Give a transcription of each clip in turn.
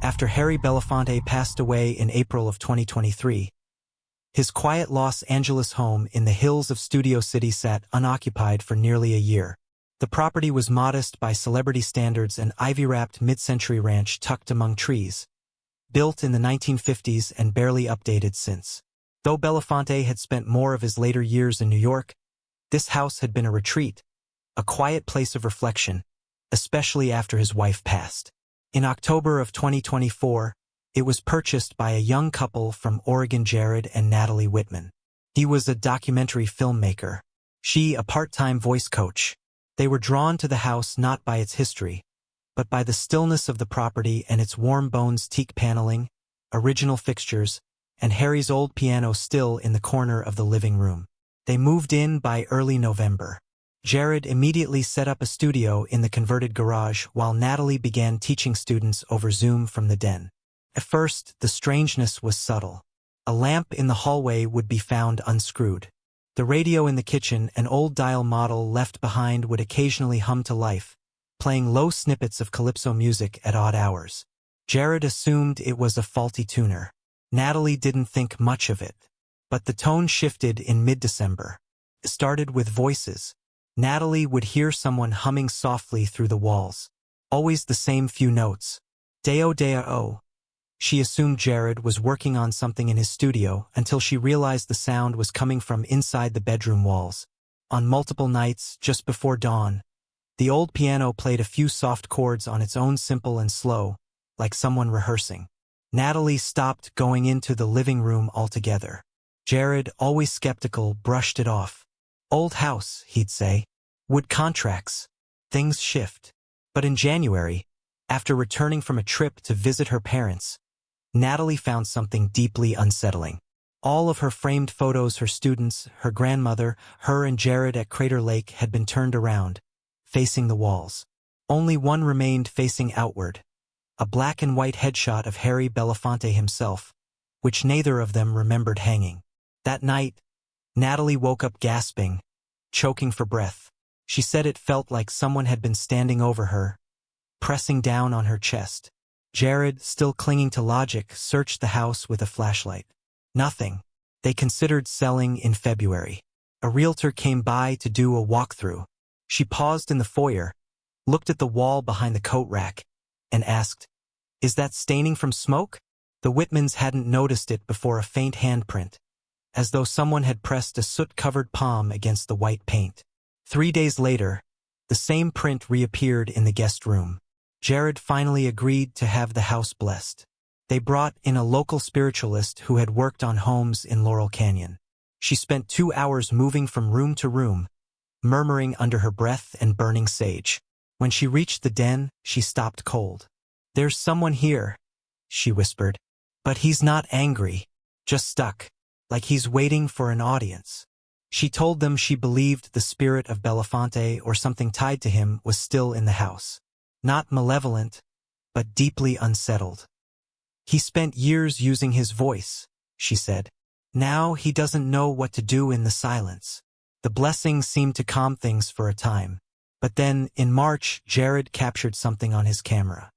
after Harry Belafonte passed away in April of 2023. His quiet Los Angeles home in the hills of Studio City sat unoccupied for nearly a year. The property was modest by celebrity standards, an ivy-wrapped mid-century ranch tucked among trees, built in the 1950s and barely updated since. Though Belafonte had spent more of his later years in New York, this house had been a retreat, a quiet place of reflection, especially after his wife passed. In October of 2024, it was purchased by a young couple from Oregon, Jared and Natalie Whitman. He was a documentary filmmaker, she a part-time voice coach. They were drawn to the house not by its history, but by the stillness of the property and its warm bones teak paneling, original fixtures, and Harry's old piano still in the corner of the living room. They moved in by early November. Jared immediately set up a studio in the converted garage while Natalie began teaching students over Zoom from the den. At first, the strangeness was subtle. A lamp in the hallway would be found unscrewed. The radio in the kitchen, an old dial model left behind, would occasionally hum to life, playing low snippets of calypso music at odd hours. Jared assumed it was a faulty tuner. Natalie didn't think much of it. But the tone shifted in mid-December. It started with voices. Natalie would hear someone humming softly through the walls. Always the same few notes. Deo deo. She assumed Jared was working on something in his studio until she realized the sound was coming from inside the bedroom walls. On multiple nights, just before dawn, the old piano played a few soft chords on its own, simple and slow, like someone rehearsing. Natalie stopped going into the living room altogether. Jared, always skeptical, brushed it off. Old house, he'd say. Wood contracts. Things shift. But in January, after returning from a trip to visit her parents, Natalie found something deeply unsettling. All of her framed photos, her students, her grandmother, her and Jared at Crater Lake, had been turned around, facing the walls. Only one remained facing outward, a black and white headshot of Harry Belafonte himself, which neither of them remembered hanging. That night, Natalie woke up gasping, choking for breath. She said it felt like someone had been standing over her, pressing down on her chest. Jared, still clinging to logic, searched the house with a flashlight. Nothing. They considered selling in February. A realtor came by to do a walkthrough. She paused in the foyer, looked at the wall behind the coat rack, and asked, "Is that staining from smoke?" The Whitmans hadn't noticed it before, a faint handprint, as though someone had pressed a soot-covered palm against the white paint. 3 days later, the same print reappeared in the guest room. Jared finally agreed to have the house blessed. They brought in a local spiritualist who had worked on homes in Laurel Canyon. She spent 2 hours moving from room to room, murmuring under her breath and burning sage. When she reached the den, she stopped cold. "There's someone here," she whispered. "But he's not angry, just stuck, like he's waiting for an audience." She told them she believed the spirit of Belafonte, or something tied to him, was still in the house. Not malevolent, but deeply unsettled. "He spent years using his voice," she said. "Now he doesn't know what to do in the silence." The blessing seemed to calm things for a time. But then, in March, Jared captured something on his camera.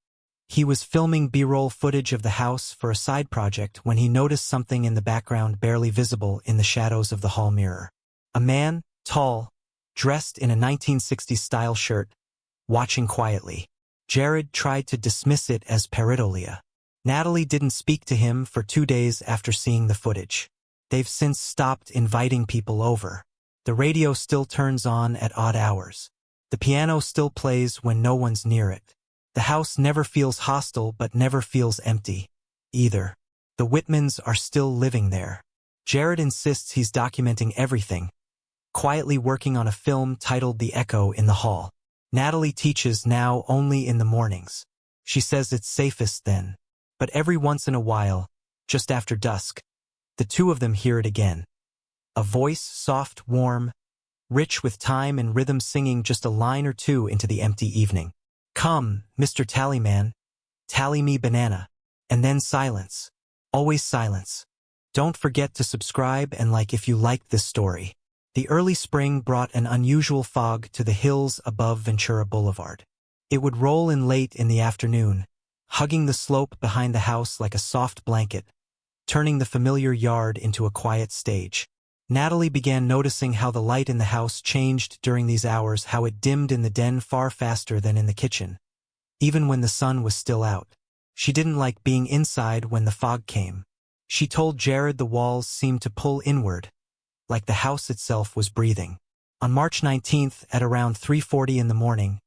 He was filming B-roll footage of the house for a side project when he noticed something in the background, barely visible in the shadows of the hall mirror. A man, tall, dressed in a 1960s style shirt, watching quietly. Jared tried to dismiss it as pareidolia. Natalie didn't speak to him for 2 days after seeing the footage. They've since stopped inviting people over. The radio still turns on at odd hours. The piano still plays when no one's near it. The house never feels hostile, but never feels empty, either. The Whitmans are still living there. Jared insists he's documenting everything, quietly working on a film titled The Echo in the hall. Natalie teaches now only in the mornings. She says it's safest then. But every once in a while, just after dusk, the two of them hear it again. A voice, soft, warm, rich with time and rhythm, singing just a line or two into the empty evening. "Come, Mr. Tallyman, tally me banana." And then silence. Always silence. Don't forget to subscribe and like if you liked this story. The early spring brought an unusual fog to the hills above Ventura Boulevard. It would roll in late in the afternoon, hugging the slope behind the house like a soft blanket, turning the familiar yard into a quiet stage. Natalie began noticing how the light in the house changed during these hours, how it dimmed in the den far faster than in the kitchen, even when the sun was still out. She didn't like being inside when the fog came. She told Jared the walls seemed to pull inward, like the house itself was breathing. On March 19th, at around 3:40 in the morning,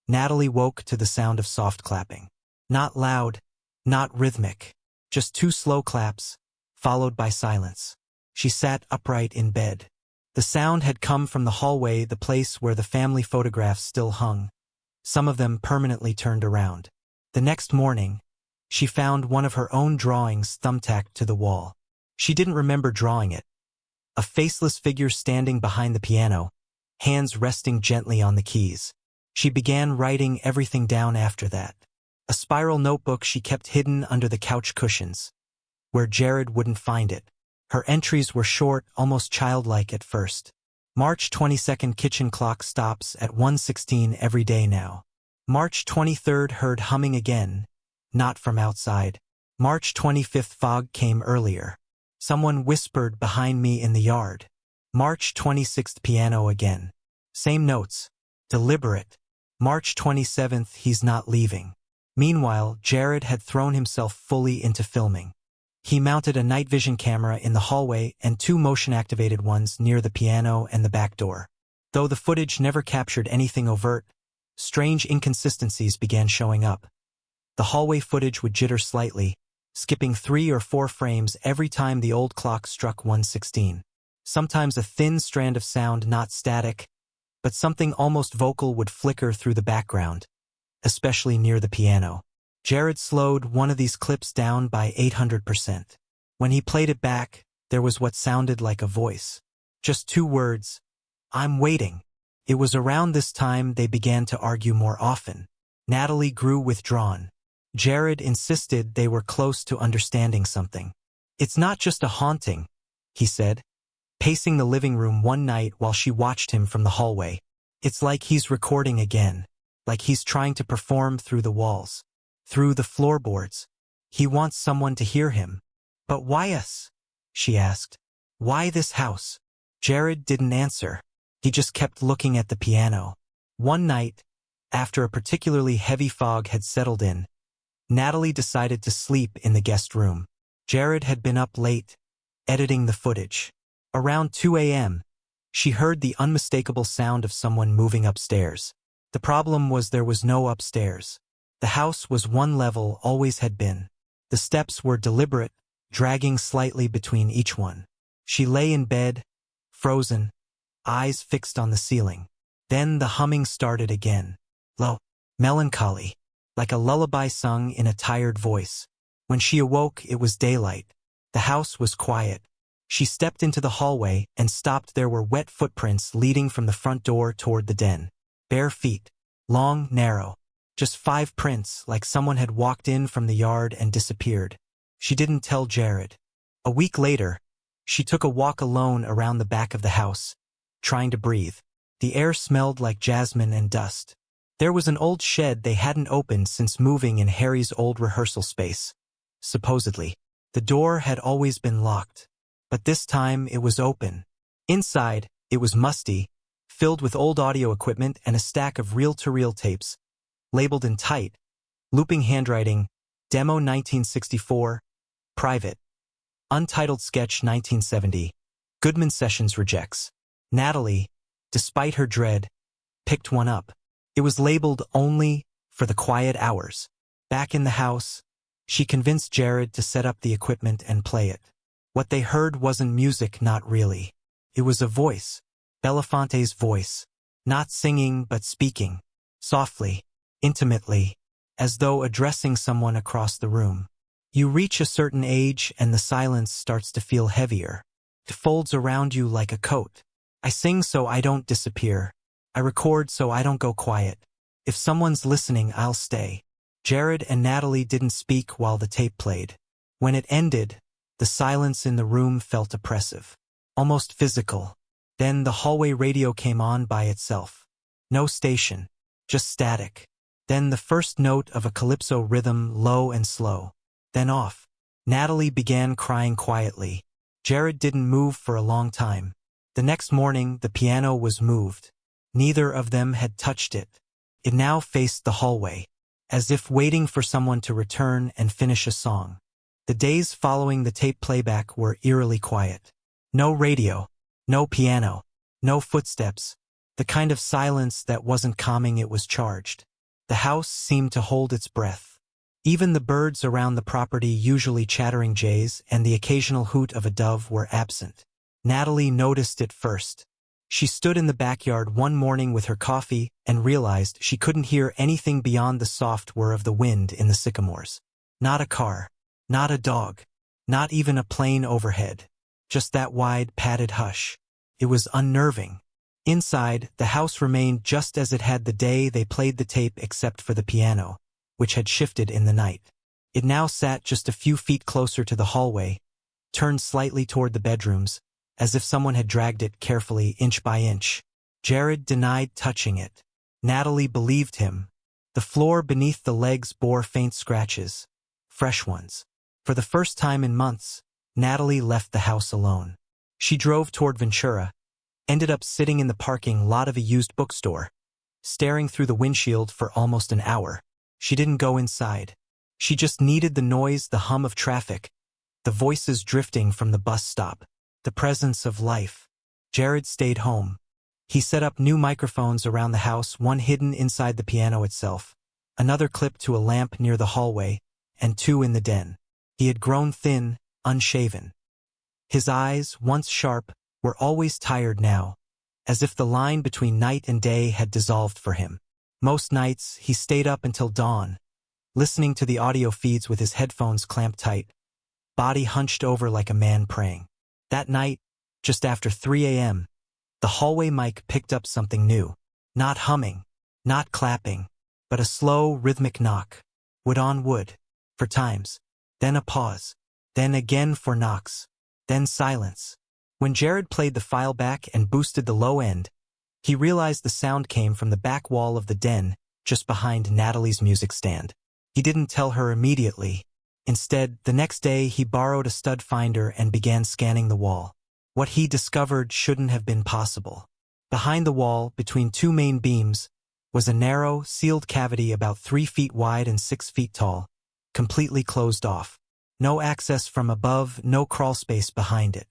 Natalie woke to the sound of soft clapping. Not loud, not rhythmic, just 2 slow claps, followed by silence. She sat upright in bed. The sound had come from the hallway, the place where the family photographs still hung, some of them permanently turned around. The next morning, she found one of her own drawings thumbtacked to the wall. She didn't remember drawing it. A faceless figure standing behind the piano, hands resting gently on the keys. She began writing everything down after that. A spiral notebook she kept hidden under the couch cushions, where Jared wouldn't find it. Her entries were short, almost childlike at first. March 22nd, kitchen clock stops at 1:16 every day now. March 23rd, heard humming again, not from outside. March 25th, fog came earlier. Someone whispered behind me in the yard. March 26th, piano again. Same notes. Deliberate. March 27th, he's not leaving. Meanwhile, Jared had thrown himself fully into filming. He mounted a night vision camera in the hallway and 2 motion-activated ones near the piano and the back door. Though the footage never captured anything overt, strange inconsistencies began showing up. The hallway footage would jitter slightly, skipping 3 or 4 frames every time the old clock struck 1:16. Sometimes a thin strand of sound, not static, but something almost vocal, would flicker through the background, especially near the piano. Jared slowed one of these clips down by 800%. When he played it back, there was what sounded like a voice. Just 2 words. I'm waiting. It was around this time they began to argue more often. Natalie grew withdrawn. Jared insisted they were close to understanding something. It's not just a haunting, he said, pacing the living room one night while she watched him from the hallway. It's like he's recording again, like he's trying to perform through the walls, through the floorboards. He wants someone to hear him. But why us? She asked. Why this house? Jared didn't answer. He just kept looking at the piano. One night, after a particularly heavy fog had settled in, Natalie decided to sleep in the guest room. Jared had been up late, editing the footage. Around 2 a.m., she heard the unmistakable sound of someone moving upstairs. The problem was there was no upstairs. The house was 1 level, always had been. The steps were deliberate, dragging slightly between each one. She lay in bed, frozen, eyes fixed on the ceiling. Then the humming started again. Low, melancholy, like a lullaby sung in a tired voice. When she awoke, it was daylight. The house was quiet. She stepped into the hallway and stopped. There were wet footprints leading from the front door toward the den. Bare feet, long, narrow. Just 5 prints, like someone had walked in from the yard and disappeared. She didn't tell Jared. A week later, she took a walk alone around the back of the house, trying to breathe. The air smelled like jasmine and dust. There was an old shed they hadn't opened since moving in Harry's old rehearsal space. Supposedly, the door had always been locked, but this time it was open. Inside, it was musty, filled with old audio equipment and a stack of reel-to-reel tapes, labeled in tight, looping handwriting, Demo 1964, Private, Untitled Sketch 1970, Goodman Sessions Rejects. Natalie, despite her dread, picked one up. It was labeled Only for the Quiet Hours. Back in the house, she convinced Jared to set up the equipment and play it. What they heard wasn't music, not really. It was a voice, Belafonte's voice, not singing but speaking, softly, intimately, as though addressing someone across the room. You reach a certain age and the silence starts to feel heavier. It folds around you like a coat. I sing so I don't disappear. I record so I don't go quiet. If someone's listening, I'll stay. Jared and Natalie didn't speak while the tape played. When it ended, the silence in the room felt oppressive, almost physical. Then the hallway radio came on by itself. No station, just static. Then the first note of a calypso rhythm, low and slow. Then off. Natalie began crying quietly. Jared didn't move for a long time. The next morning, the piano was moved. Neither of them had touched it. It now faced the hallway, as if waiting for someone to return and finish a song. The days following the tape playback were eerily quiet. No radio, no piano, no footsteps, the kind of silence that wasn't calming, it was charged. The house seemed to hold its breath. Even the birds around the property, usually chattering jays and the occasional hoot of a dove, were absent. Natalie noticed it first. She stood in the backyard one morning with her coffee and realized she couldn't hear anything beyond the soft whir of the wind in the sycamores. Not a car, not a dog, not even a plane overhead. Just that wide, padded hush. It was unnerving. Inside, the house remained just as it had the day they played the tape, except for the piano, which had shifted in the night. It now sat just a few feet closer to the hallway, turned slightly toward the bedrooms, as if someone had dragged it carefully, inch by inch. Jared denied touching it. Natalie believed him. The floor beneath the legs bore faint scratches, fresh ones. For the first time in months, Natalie left the house alone. She drove toward Ventura, ended up sitting in the parking lot of a used bookstore, staring through the windshield for almost an hour. She didn't go inside. She just needed the noise, the hum of traffic, the voices drifting from the bus stop, the presence of life. Jared stayed home. He set up new microphones around the house, one hidden inside the piano itself, another clipped to a lamp near the hallway, and two in the den. He had grown thin, unshaven. His eyes, once sharp, were always tired now, as if the line between night and day had dissolved for him. Most nights, he stayed up until dawn, listening to the audio feeds with his headphones clamped tight, body hunched over like a man praying. That night, just after 3 a.m., the hallway mic picked up something new. Not humming, not clapping, but a slow, rhythmic knock. Wood on wood. For times. Then a pause. Then again for knocks. Then silence. When Jared played the file back and boosted the low end, he realized the sound came from the back wall of the den, just behind Natalie's music stand. He didn't tell her immediately. Instead, the next day he borrowed a stud finder and began scanning the wall. What he discovered shouldn't have been possible. Behind the wall, between two main beams, was a narrow, sealed cavity about 3 feet wide and 6 feet tall, completely closed off. No access from above, no crawl space behind it.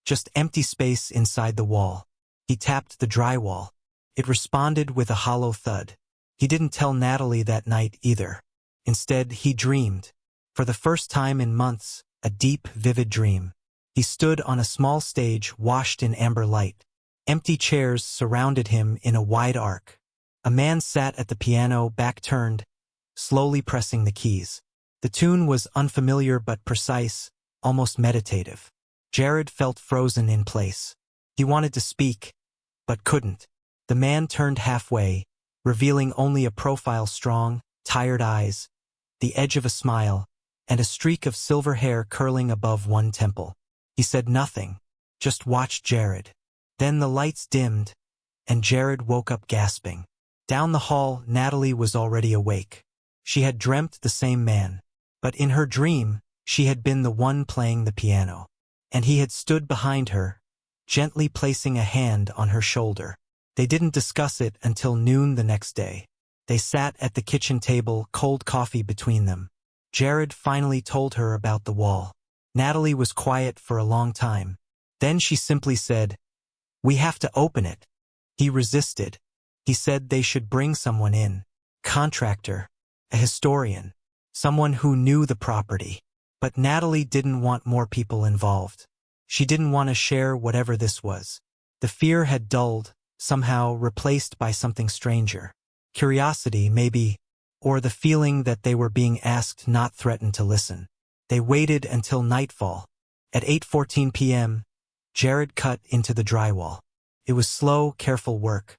Just empty space inside the wall. He tapped the drywall. It responded with a hollow thud. He didn't tell Natalie that night either. Instead, he dreamed. For the first time in months, a deep, vivid dream. He stood on a small stage washed in amber light. Empty chairs surrounded him in a wide arc. A man sat at the piano, back turned, slowly pressing the keys. The tune was unfamiliar but precise, almost meditative. Jared felt frozen in place. He wanted to speak, but couldn't. The man turned halfway, revealing only a profile, strong, tired eyes, the edge of a smile, and a streak of silver hair curling above one temple. He said nothing, just watched Jared. Then the lights dimmed, and Jared woke up gasping. Down the hall, Natalie was already awake. She had dreamt the same man, but in her dream, she had been the one playing the piano. And he had stood behind her, gently placing a hand on her shoulder. They didn't discuss it until noon the next day. They sat at the kitchen table, cold coffee between them. Jared finally told her about the wall. Natalie was quiet for a long time. Then she simply said, "We have to open it." He resisted. He said they should bring someone in. Contractor, a historian, someone who knew the property. But Natalie didn't want more people involved. She didn't want to share whatever this was. The fear had dulled, somehow replaced by something stranger. Curiosity, maybe, or the feeling that they were being asked, not threatened to listen. They waited until nightfall. At 8:14 p.m., Jared cut into the drywall. It was slow, careful work.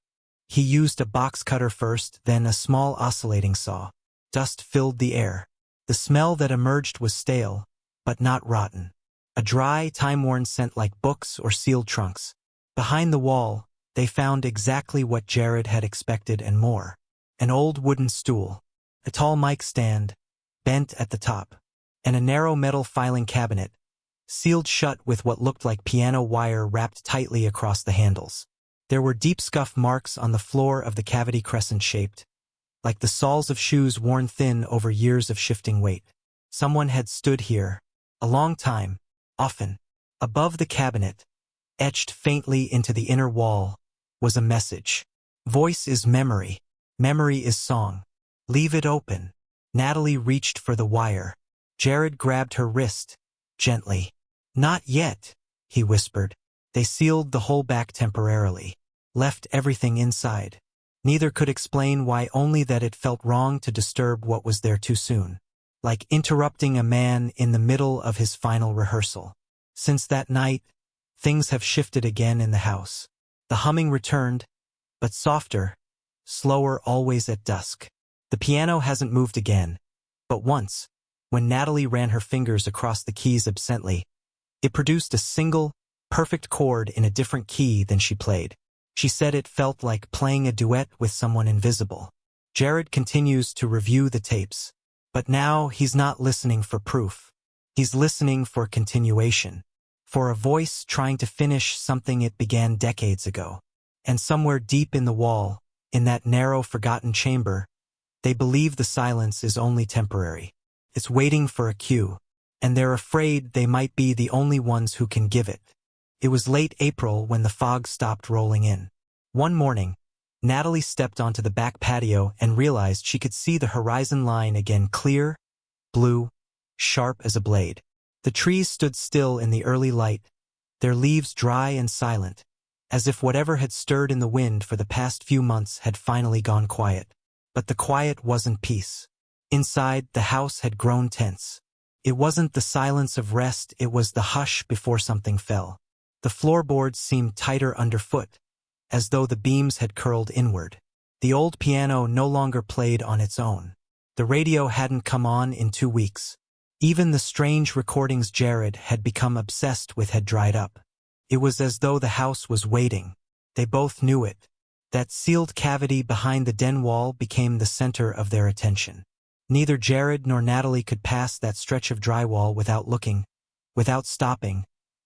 He used a box cutter first, then a small oscillating saw. Dust filled the air. The smell that emerged was stale, but not rotten. A dry, time-worn scent like books or sealed trunks. Behind the wall, they found exactly what Jared had expected and more. An old wooden stool. a tall mic stand, bent at the top, and a narrow metal filing cabinet, sealed shut with what looked like piano wire wrapped tightly across the handles. There were deep scuff marks on the floor of the cavity, crescent-shaped, like the soles of shoes worn thin over years of shifting weight. Someone had stood here, a long time, often. Above the cabinet, etched faintly into the inner wall, was a message. Voice is memory. Memory is song. Leave it open. Natalie reached for the wire. Jared grabbed her wrist, gently. Not yet, he whispered. They sealed the hole back temporarily, left everything inside. Neither could explain why, only that it felt wrong to disturb what was there too soon. Like interrupting a man in the middle of his final rehearsal. Since that night, things have shifted again in the house. The humming returned, but softer, slower, always at dusk. The piano hasn't moved again, but once, when Natalie ran her fingers across the keys absently, it produced a single, perfect chord in a different key than she played. She said it felt like playing a duet with someone invisible. Jared continues to review the tapes, but now he's not listening for proof. He's listening for continuation, for a voice trying to finish something it began decades ago. And somewhere deep in the wall, in that narrow, forgotten chamber, they believe the silence is only temporary. It's waiting for a cue, and they're afraid they might be the only ones who can give it. It was late April when the fog stopped rolling in. One morning, Natalie stepped onto the back patio and realized she could see the horizon line again, clear, blue, sharp as a blade. The trees stood still in the early light, their leaves dry and silent, as if whatever had stirred in the wind for the past few months had finally gone quiet. But the quiet wasn't peace. Inside, the house had grown tense. It wasn't the silence of rest, it was the hush before something fell. The floorboards seemed tighter underfoot, as though the beams had curled inward. The old piano no longer played on its own. The radio hadn't come on in 2 weeks. Even the strange recordings Jared had become obsessed with had dried up. It was as though the house was waiting. They both knew it. That sealed cavity behind the den wall became the center of their attention. Neither Jared nor Natalie could pass that stretch of drywall without looking, without stopping,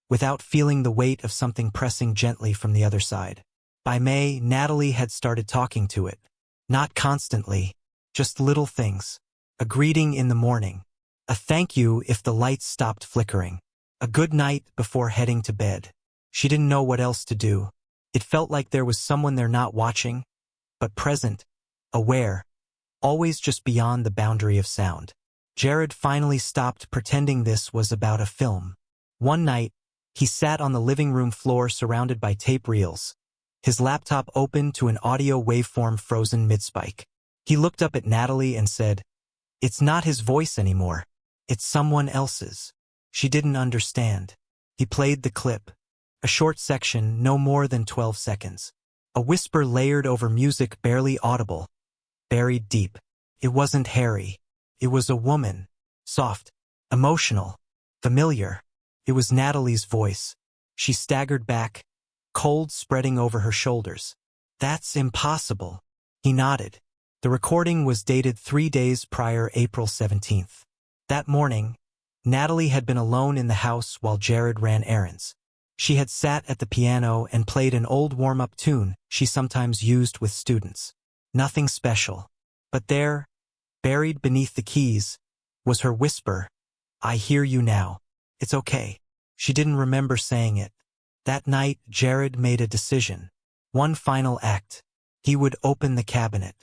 without feeling the weight of something pressing gently from the other side. By May, Natalie had started talking to it. Not constantly, just little things. A greeting in the morning. A thank you if the lights stopped flickering. A good night before heading to bed. She didn't know what else to do. It felt like there was someone there, not watching, but present, aware, always just beyond the boundary of sound. Jared finally stopped pretending this was about a film. One night, he sat on the living room floor surrounded by tape reels, his laptop open to an audio waveform frozen mid-spike. He looked up at Natalie and said, "It's not his voice anymore. It's someone else's." She didn't understand. He played the clip. A short section, no more than 12 seconds. A whisper layered over music barely audible, buried deep. It wasn't Harry. It was a woman. Soft, emotional, familiar. It was Natalie's voice. She staggered back, cold spreading over her shoulders. "That's impossible." He nodded. The recording was dated 3 days prior, April 17th. That morning, Natalie had been alone in the house while Jared ran errands. She had sat at the piano and played an old warm-up tune she sometimes used with students. Nothing special. But there, buried beneath the keys, was her whisper, "I hear you now. It's okay." She didn't remember saying it. That night, Jared made a decision. One final act. He would open the cabinet.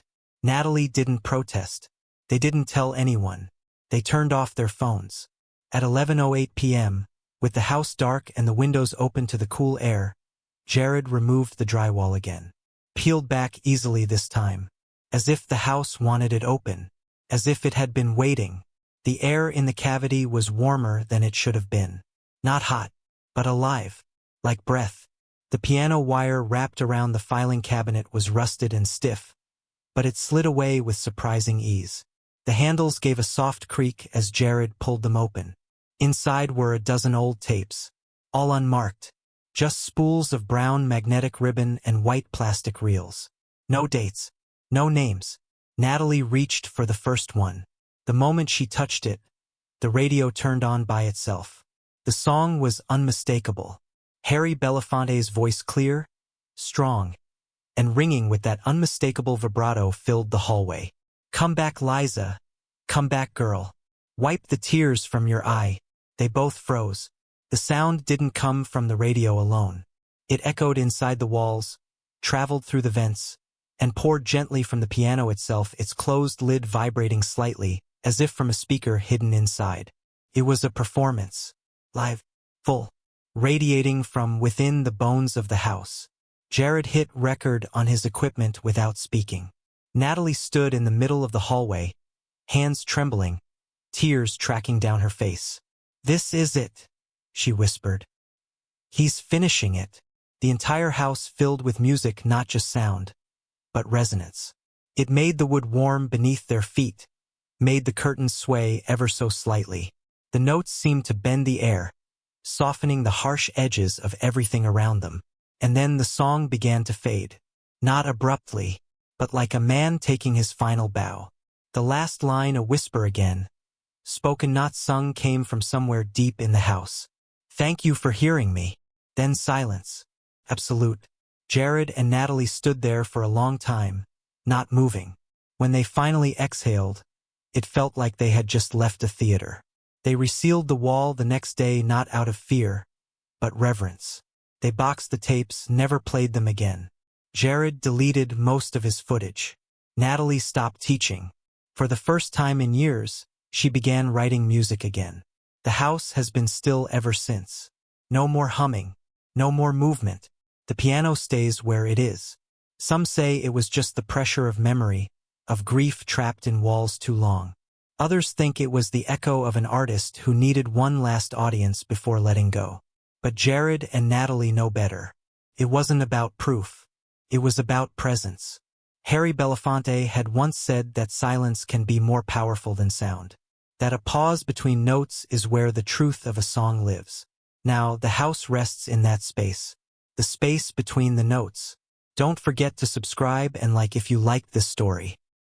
Natalie didn't protest. They didn't tell anyone. They turned off their phones. At 11:08 p.m., with the house dark and the windows open to the cool air, Jared removed the drywall again. Peeled back easily this time, as if the house wanted it open, as if it had been waiting. The air in the cavity was warmer than it should have been. Not hot, but alive, like breath. The piano wire wrapped around the filing cabinet was rusted and stiff, but it slid away with surprising ease. The handles gave a soft creak as Jared pulled them open. Inside were a dozen old tapes, all unmarked, just spools of brown magnetic ribbon and white plastic reels. No dates, no names, Natalie reached for the first one. The moment she touched it, the radio turned on by itself. The song was unmistakable. Harry Belafonte's voice clear, strong, and ringing with that unmistakable vibrato filled the hallway. "Come back, Liza. Come back, girl. Wipe the tears from your eye." They both froze. The sound didn't come from the radio alone. It echoed inside the walls, traveled through the vents, and poured gently from the piano itself, its closed lid vibrating slightly, as if from a speaker hidden inside. It was a performance. Live, full, radiating from within the bones of the house. Jared hit record on his equipment without speaking. Natalie stood in the middle of the hallway, hands trembling, tears tracking down her face. "This is it," she whispered. "He's finishing it." The entire house filled with music, not just sound, but resonance. It made the wood warm beneath their feet, made the curtains sway ever so slightly. The notes seemed to bend the air, softening the harsh edges of everything around them. And then the song began to fade. Not abruptly, but like a man taking his final bow. The last line, a whisper again, spoken not sung, came from somewhere deep in the house. "Thank you for hearing me." Then silence. Absolute. Jared and Natalie stood there for a long time, not moving. When they finally exhaled, it felt like they had just left a theater. They resealed the wall the next day, not out of fear, but reverence. They boxed the tapes, never played them again. Jared deleted most of his footage. Natalie stopped teaching. For the first time in years, she began writing music again. The house has been still ever since. No more humming, no more movement. The piano stays where it is. Some say it was just the pressure of memory, of grief trapped in walls too long. Others think it was the echo of an artist who needed one last audience before letting go. But Jared and Natalie know better. It wasn't about proof. It was about presence. Harry Belafonte had once said that silence can be more powerful than sound. That a pause between notes is where the truth of a song lives. Now, the house rests in that space. The space between the notes. Don't forget to subscribe and like if you liked this story.